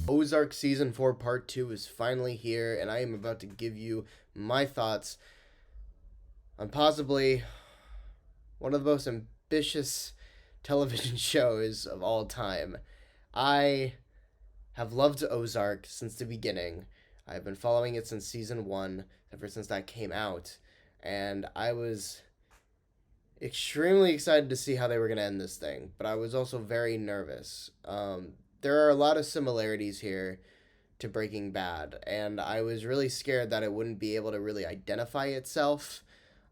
Ozark Season 4 Part 2 is finally here, and I am about to give you my thoughts on possibly one of the most ambitious television shows of all time. I have loved Ozark since the beginning. I've been following it since Season 1, ever since that came out, and I was extremely excited to see how they were going to end this thing, but I was also very nervous. There are a lot of similarities here to Breaking Bad, and I was really scared that it wouldn't be able to really identify itself.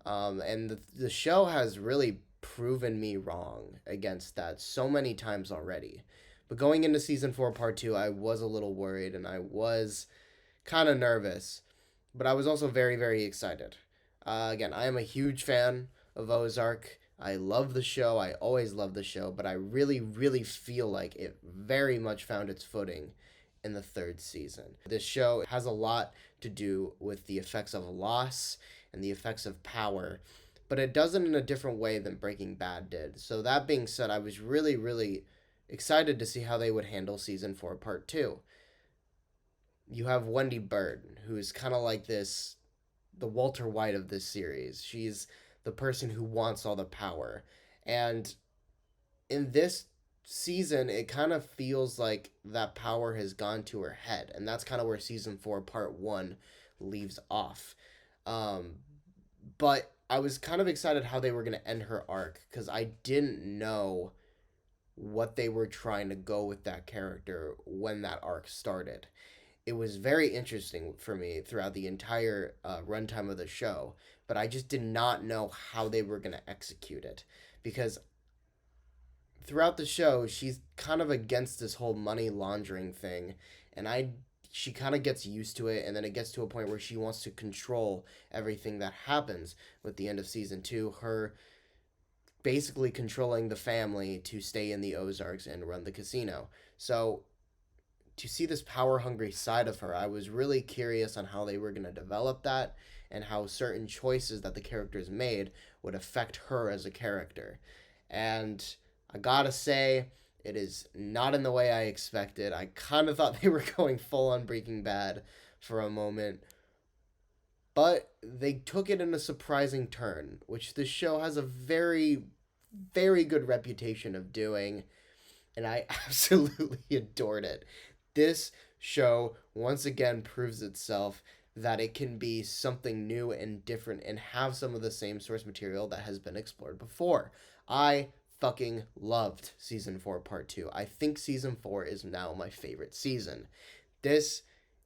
And the show has really proven me wrong against that so many times already. But going into Season 4 Part 2, I was a little worried, and I was kind of nervous, but I was also very, very excited. Again, I am a huge fan of Ozark. I love the show. I always love the show, but I really, really feel like it very much found its footing in the third season. This show has a lot to do with the effects of loss and the effects of power, but it does it in a different way than Breaking Bad did. So that being said, I was really, really excited to see how they would handle Season 4 Part 2. You have Wendy Bird, who is kind of like the Walter White of this series. She's the person who wants all the power. And in this season, it kind of feels like that power has gone to her head. And that's kind of where Season 4 Part 1 leaves off. But I was kind of excited how they were going to end her arc, because I didn't know what they were trying to go with that character when that arc started. It was very interesting for me throughout the entire runtime of the show, but I just did not know how they were going to execute it, because throughout the show, she's kind of against this whole money laundering thing, and she kind of gets used to it, and then it gets to a point where she wants to control everything that happens. With the end of Season 2, her basically controlling the family to stay in the Ozarks and run the casino. So to see this power-hungry side of her, I was really curious on how they were going to develop that and how certain choices that the characters made would affect her as a character. And I gotta say, it is not in the way I expected. I kind of thought they were going full-on Breaking Bad for a moment, but they took it in a surprising turn, which this show has a very, very good reputation of doing, and I absolutely adored it. This show once again proves itself that it can be something new and different and have some of the same source material that has been explored before. I fucking loved Season 4 Part 2. I think Season 4 is now my favorite season. This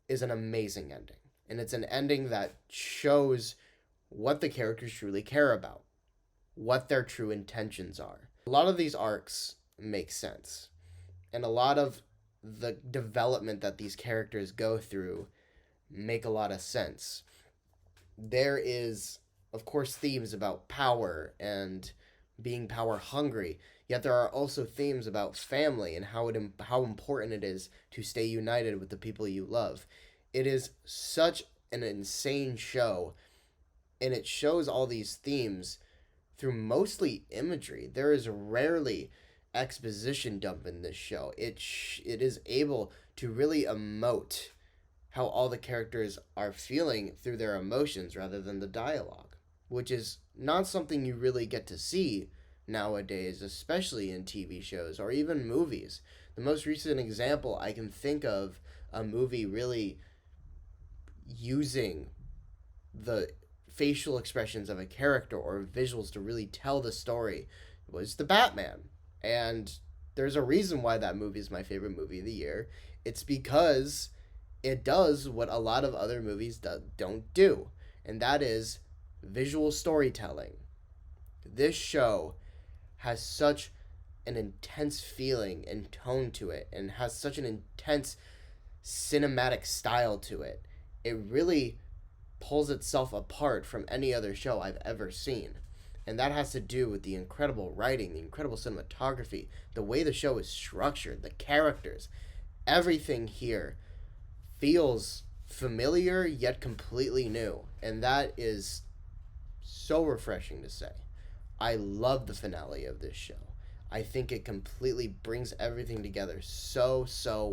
is an amazing ending, and it's an ending that shows what the characters truly care about, what their true intentions are. A lot of these arcs make sense, and a lot of the development that these characters go through make a lot of sense. There is, of course, themes about power and being power hungry, yet there are also themes about family and how important it is to stay united with the people you love. It is such an insane show, and it shows all these themes through mostly imagery. There is rarely exposition dump in this show. It is able to really emote how all the characters are feeling through their emotions rather than the dialogue, which is not something you really get to see nowadays, especially in TV shows or even movies. The most recent example I can think of a movie really using the facial expressions of a character or visuals to really tell the story was the Batman. And there's a reason why that movie is my favorite movie of the year. It's because it does what a lot of other movies don't do, and that is visual storytelling. This show has such an intense feeling and tone to it, and has such an intense cinematic style to it. It really pulls itself apart from any other show I've ever seen. And that has to do with the incredible writing, the incredible cinematography, the way the show is structured, the characters. Everything here feels familiar yet completely new. And that is so refreshing to say. I love the finale of this show. I think it completely brings everything together so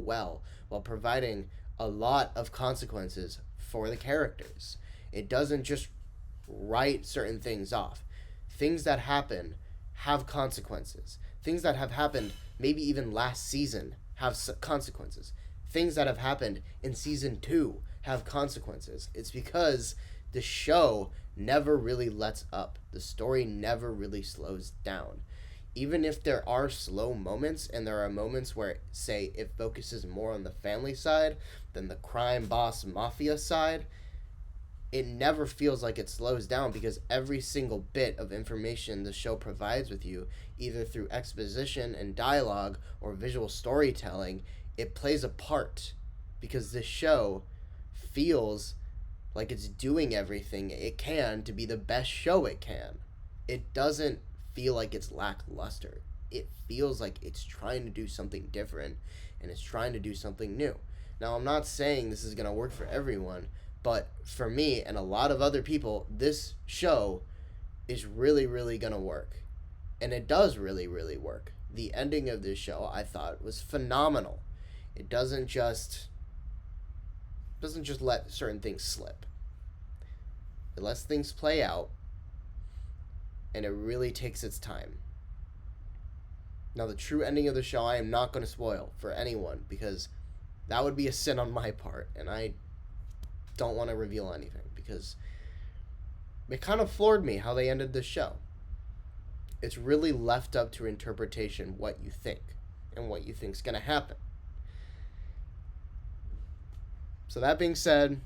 well while providing a lot of consequences for the characters. It doesn't just write certain things off. Things that happen have consequences. Things that have happened maybe even last season have consequences. Things that have happened in season 2 have consequences. It's because the show never really lets up. The story never really slows down. Even if there are slow moments, and there are moments where, say, it focuses more on the family side than the crime boss mafia side, it never feels like it slows down, because every single bit of information the show provides with you, either through exposition and dialogue or visual storytelling, it plays a part, because this show feels like it's doing everything it can to be the best show it can. It doesn't feel like it's lackluster. It feels like it's trying to do something different, and it's trying to do something new. Now, I'm not saying this is going to work for everyone, but for me and a lot of other people, this show is really going to work. And it does really work. The ending of this show, I thought, was phenomenal. It doesn't just let certain things slip. It lets things play out, and it really takes its time. Now, the true ending of the show, I am not going to spoil for anyone, because that would be a sin on my part, and I don't want to reveal anything, because it kind of floored me how they ended the show. It's really left up to interpretation what you think, and what you think's going to happen. So that being said,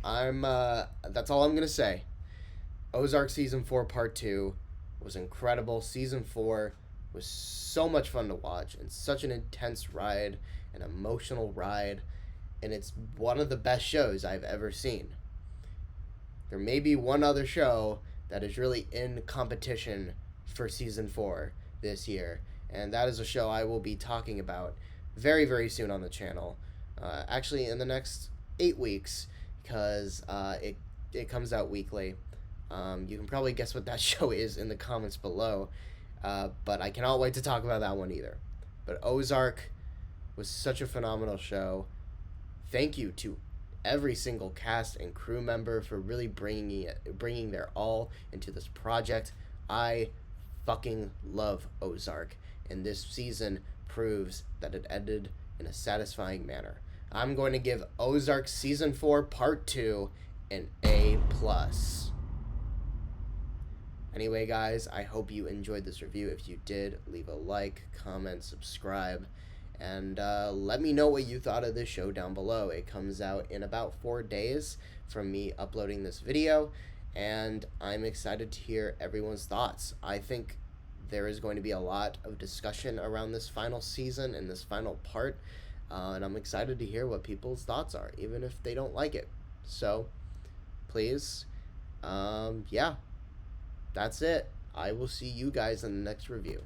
that's all I'm going to say. Ozark Season 4 Part 2 was incredible. Season 4 was so much fun to watch, and such an intense ride, an emotional ride, and it's one of the best shows I've ever seen. There may be one other show that is really in competition for Season 4 this year, and that is a show I will be talking about very soon on the channel. Actually, in the next 8 weeks, because it comes out weekly. You can probably guess what that show is in the comments below, but I cannot wait to talk about that one either. But Ozark was such a phenomenal show. Thank you to every single cast and crew member for really bringing their all into this project. I fucking love Ozark, and this season proves that it ended in a satisfying manner. I'm going to give Ozark Season 4 Part 2 an A+. Anyway, guys, I hope you enjoyed this review. If you did, leave a like, comment, subscribe, and let me know what you thought of this show down below. It comes out in about 4 days from me uploading this video, and I'm excited to hear everyone's thoughts. I think there is going to be a lot of discussion around this final season and this final part, and I'm excited to hear what people's thoughts are, even if they don't like it. So, please, yeah, that's it. I will see you guys in the next review.